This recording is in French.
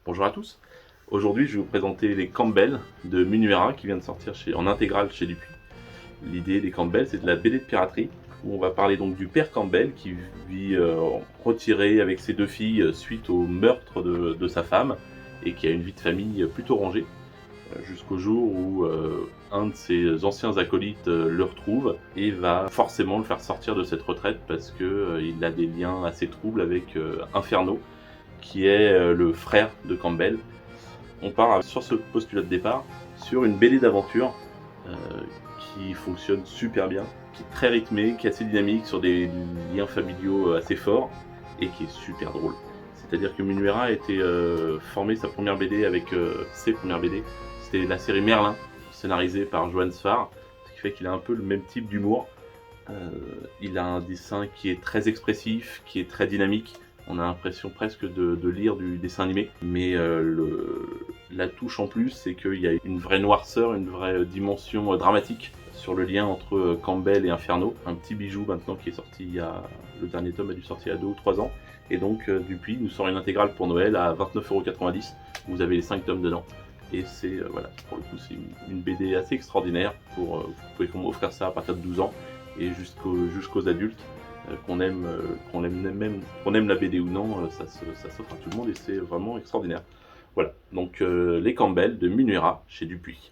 Bonjour à tous. Aujourd'hui, je vais vous présenter les Campbell de Munuera qui vient de sortir en intégrale chez Dupuis. L'idée des Campbell, c'est de la BD de piraterie où on va parler donc du père Campbell qui vit retiré avec ses deux filles suite au meurtre de sa femme et qui a une vie de famille plutôt rangée jusqu'au jour où un de ses anciens acolytes le retrouve et va forcément le faire sortir de cette retraite parce qu'il a des liens assez troubles avec Inferno qui est le frère de Campbell. On part sur ce postulat de départ, sur une BD d'aventure euh, qui fonctionne super bien, qui est très rythmée, qui est assez dynamique, sur des liens familiaux assez forts, et qui est super drôle. C'est-à-dire que Munuera a été formé sa première BD avec ses premières BD. C'était la série Merlin, scénarisée par Johan Sfar, ce qui fait qu'il a un peu le même type d'humour. Il a un dessin qui est très expressif, qui est très dynamique. On a l'impression presque de lire du dessin animé. Mais la touche en plus, c'est qu'il y a une vraie noirceur, une vraie dimension dramatique sur le lien entre Campbell et Inferno. Un petit bijou maintenant qui est sorti il y a... Le dernier tome a dû sortir il y a 2 ou 3 ans. Et donc Dupuis nous sort une intégrale pour Noël à 29,90 €. Vous avez les 5 tomes dedans. Et c'est voilà, pour le coup, c'est une BD assez extraordinaire. Vous pouvez offrir ça à partir de 12 ans et jusqu'aux adultes. Qu'on aime la BD ou non, ça s'offre à tout le monde et c'est vraiment extraordinaire. Voilà, donc les Campbell de Munuera chez Dupuis.